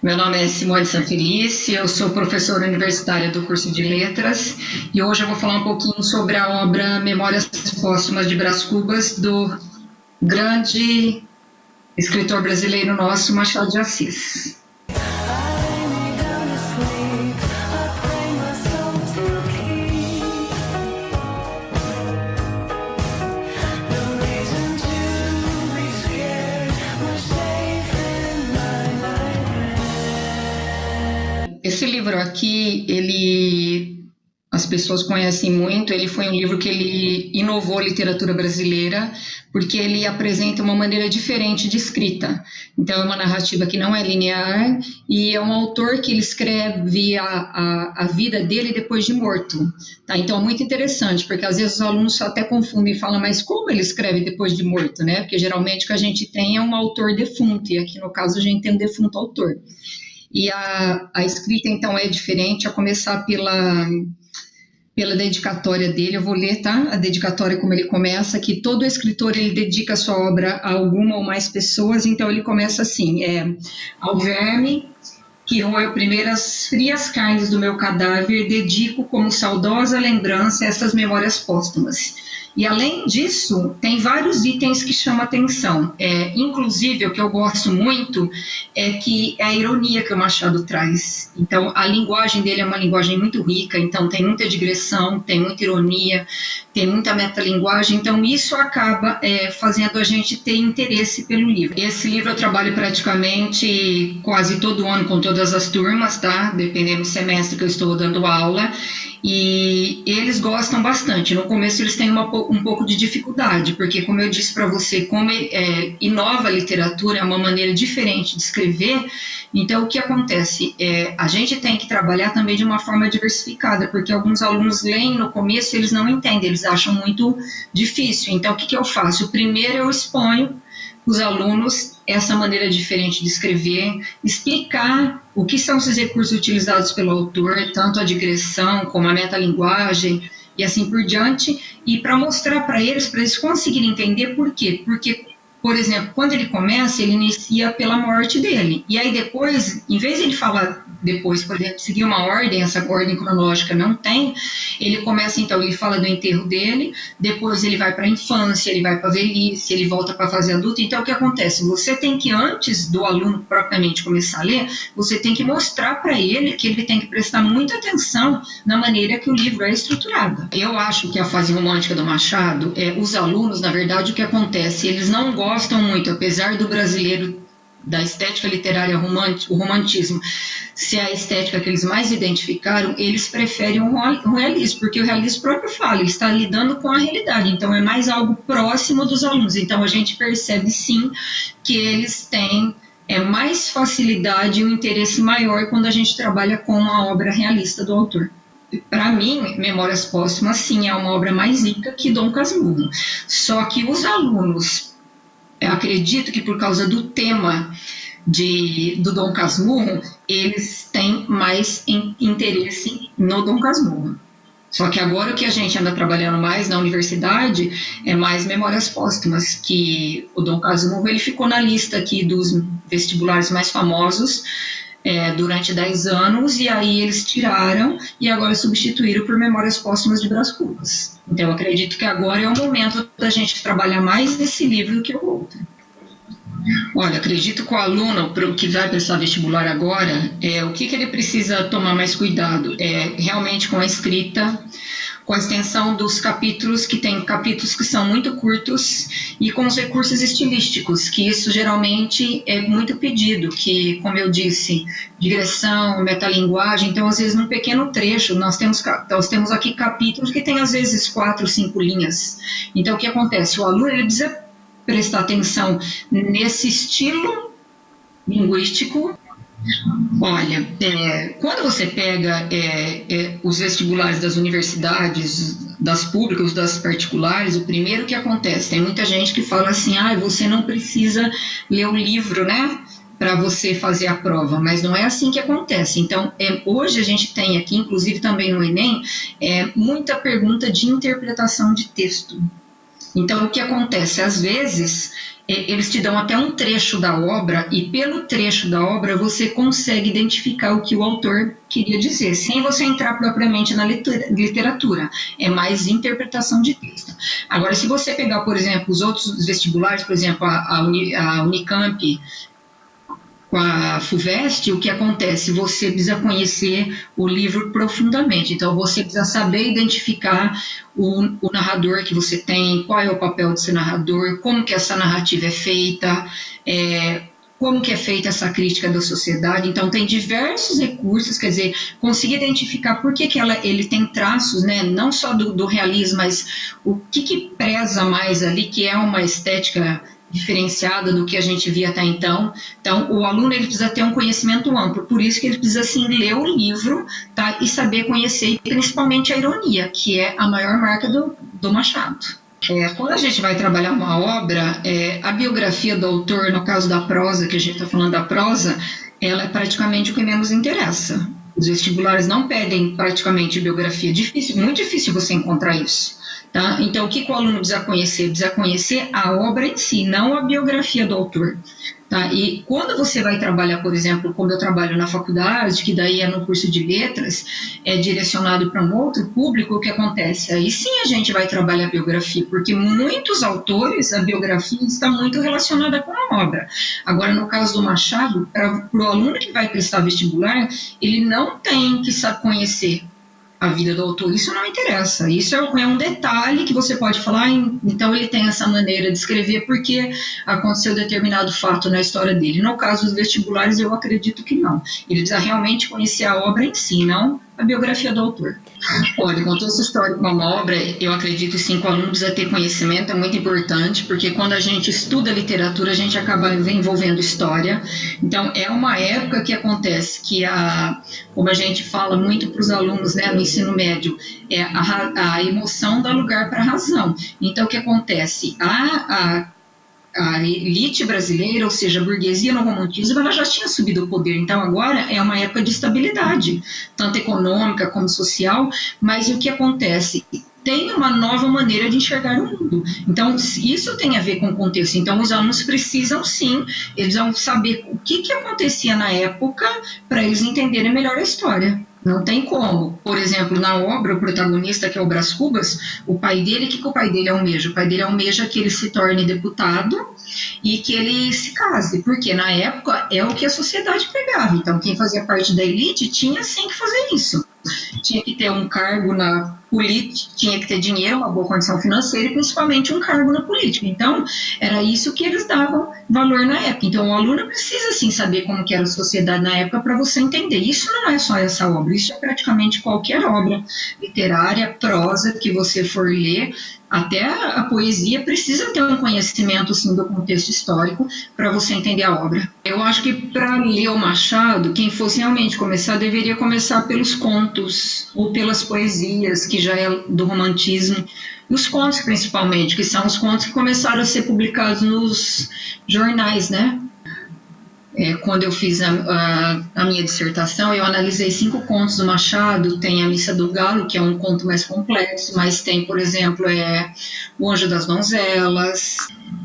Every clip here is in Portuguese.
Meu nome é Simone Sanfelice, eu sou professora universitária do curso de Letras e hoje eu vou falar um pouquinho sobre a obra Memórias Póstumas de Brás Cubas, do grande escritor brasileiro nosso, Machado de Assis. Esse livro aqui, as pessoas conhecem muito, ele foi um livro que ele inovou a literatura brasileira, porque ele apresenta uma maneira diferente de escrita. Então, é uma narrativa que não é linear, e é um autor que ele escreve a vida dele depois de morto. Tá? Então, é muito interessante, porque às vezes os alunos até confundem e falam, mas como ele escreve depois de morto, né? Porque geralmente o que a gente tem é um autor defunto, e aqui no caso a gente tem um defunto autor. E a escrita, então, é diferente, a começar pela dedicatória dele. Eu vou ler, tá? A dedicatória, como ele começa, que todo escritor, ele dedica a sua obra a alguma ou mais pessoas, então ele começa assim, ao verme que roeu primeiras frias carnes do meu cadáver, dedico como saudosa lembrança essas memórias póstumas. E além disso, tem vários itens que chamam atenção. Inclusive, o que eu gosto muito é que é a ironia que o Machado traz. Então, a linguagem dele é uma linguagem muito rica, então tem muita digressão, tem muita ironia, tem muita metalinguagem, então isso acaba fazendo a gente ter interesse pelo livro. Esse livro eu trabalho praticamente quase todo ano com todas as turmas, tá? Dependendo do semestre que eu estou dando aula, e eles gostam bastante. No começo eles têm um pouco de dificuldade, porque como eu disse para você, como inova a literatura, é uma maneira diferente de escrever, então o que acontece? A gente tem que trabalhar também de uma forma diversificada, porque alguns alunos leem no começo e eles não entendem, eles acham muito difícil. Então o que eu faço? Primeiro eu exponho os alunos essa maneira diferente de escrever, explicar o que são esses recursos utilizados pelo autor, tanto a digressão como a metalinguagem e assim por diante, e para mostrar para eles conseguirem entender por quê. Porque, por exemplo, quando ele começa, ele inicia pela morte dele, e aí depois, em vez de ele falar depois, por exemplo, seguir uma ordem, essa ordem cronológica não tem, ele começa, então, ele fala do enterro dele, depois ele vai para a infância, ele vai para a velhice, ele volta para a fase adulta. Então, o que acontece? Você tem que, antes do aluno propriamente começar a ler, você tem que mostrar para ele que ele tem que prestar muita atenção na maneira que o livro é estruturado. Eu acho que a fase romântica do Machado, os alunos, na verdade, o que acontece? Eles não gostam muito, apesar do brasileiro, da estética literária, o romantismo ser a estética que eles mais identificaram, eles preferem o realismo, porque o realismo próprio fala, ele está lidando com a realidade, então é mais algo próximo dos alunos. Então a gente percebe sim que eles têm mais facilidade e um interesse maior quando a gente trabalha com a obra realista do autor. Para mim, Memórias Póstumas, sim, é uma obra mais rica que Dom Casmurro. Só que os alunos, eu acredito que por causa do tema do Dom Casmurro, eles têm mais interesse no Dom Casmurro. Só que agora o que a gente anda trabalhando mais na universidade é mais Memórias Póstumas, que o Dom Casmurro ele ficou na lista aqui dos vestibulares mais famosos durante 10 anos, e aí eles tiraram e agora substituíram por Memórias Póstumas de Brás Cubas. Então eu acredito que agora é o momento da gente trabalhar mais esse livro do que o outro. Olha, acredito que o aluno que vai prestar vestibular agora, o que ele precisa tomar mais cuidado? Realmente com a escrita, com a extensão dos capítulos, que tem capítulos que são muito curtos, e com os recursos estilísticos, que isso geralmente é muito pedido, que, como eu disse, digressão, metalinguagem. Então, às vezes, num pequeno trecho, nós temos aqui capítulos que tem, às vezes, 4, 5 linhas. Então, o que acontece? O aluno ele precisa prestar atenção nesse estilo linguístico. Olha, quando você pega os vestibulares das universidades, das públicas, das particulares, o primeiro que acontece, tem muita gente que fala assim, você não precisa ler o livro, né, para você fazer a prova, mas não é assim que acontece. Então, hoje a gente tem aqui, inclusive também no Enem, muita pergunta de interpretação de texto. Então, o que acontece? Às vezes, eles te dão até um trecho da obra, e pelo trecho da obra você consegue identificar o que o autor queria dizer, sem você entrar propriamente na literatura. É mais interpretação de texto. Agora, se você pegar, por exemplo, os outros vestibulares, por exemplo, a Unicamp, com a FUVEST, o que acontece? Você precisa conhecer o livro profundamente. Então, você precisa saber identificar o narrador que você tem, qual é o papel de ser narrador, como que essa narrativa é feita, como que é feita essa crítica da sociedade. Então, tem diversos recursos, quer dizer, conseguir identificar por que ele tem traços, né, não só do realismo, mas o que preza mais ali, que é uma estética diferenciada do que a gente via até então. Então, o aluno ele precisa ter um conhecimento amplo, por isso que ele precisa assim, ler o livro, tá, e saber conhecer principalmente a ironia, que é a maior marca do Machado. Quando a gente vai trabalhar uma obra, a biografia do autor, no caso da prosa, que a gente está falando da prosa, ela é praticamente o que menos interessa. Os vestibulares não pedem praticamente biografia, muito difícil você encontrar isso. Tá? Então, o que o aluno precisa conhecer? Precisa conhecer a obra em si, não a biografia do autor. Tá? E quando você vai trabalhar, por exemplo, como eu trabalho na faculdade, que daí é no curso de letras, é direcionado para um outro público, o que acontece? Aí sim a gente vai trabalhar a biografia, porque muitos autores, a biografia está muito relacionada com a obra. Agora, no caso do Machado, para o aluno que vai prestar vestibular, ele não tem que conhecer a vida do autor, isso não interessa, isso é um detalhe que você pode falar, então ele tem essa maneira de escrever porque aconteceu determinado fato na história dele. No caso dos vestibulares, eu acredito que não, ele precisa realmente conhecer a obra em si, não a biografia do autor. Olha, contou essa história com uma obra, eu acredito sim que o aluno precisa ter conhecimento, é muito importante, porque quando a gente estuda literatura, a gente acaba envolvendo história. Então, é uma época que acontece que, como a gente fala muito para os alunos, né, no ensino médio, a emoção dá lugar para a razão. Então, o que acontece? A elite brasileira, ou seja, a burguesia no romantismo, ela já tinha subido ao poder. Então, agora é uma época de estabilidade, tanto econômica como social, mas o que acontece? Tem uma nova maneira de enxergar o mundo. Então, isso tem a ver com o contexto. Então, os alunos precisam, sim, eles vão saber o que acontecia na época para eles entenderem melhor a história. Não tem como. Por exemplo, na obra, o protagonista, que é o Brás Cubas, o pai dele, o que o pai dele almeja? O pai dele almeja que ele se torne deputado e que ele se case, porque na época é o que a sociedade pregava. Então, quem fazia parte da elite tinha sim que fazer isso. Tinha que ter um cargo na política, tinha que ter dinheiro, uma boa condição financeira e principalmente um cargo na política. Então, era isso que eles davam valor na época. Então, o aluno precisa, sim, saber como que era a sociedade na época para você entender. Isso não é só essa obra, isso é praticamente qualquer obra literária, prosa que você for ler, até a poesia precisa ter um conhecimento, sim, do contexto histórico para você entender a obra. Eu acho que para ler o Machado, quem fosse realmente começar, deveria começar pelos contos ou pelas poesias, que já é do romantismo, os contos principalmente, que são os contos que começaram a ser publicados nos jornais, né? Quando eu fiz a minha dissertação, eu analisei 5 contos do Machado. Tem a Missa do Galo, que é um conto mais complexo, mas tem, por exemplo, O Anjo das Donzelas,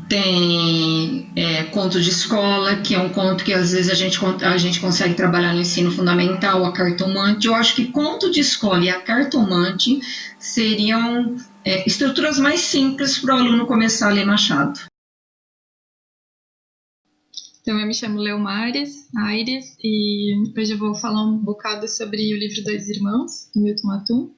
tem Conto de Escola, que é um conto que às vezes a gente consegue trabalhar no ensino fundamental, a Cartomante. Eu acho que Conto de Escola e a Cartomante seriam estruturas mais simples para o aluno começar a ler Machado. Então, eu me chamo Leomares Aires e hoje eu vou falar um bocado sobre o livro Dois Irmãos, do Milton Atum.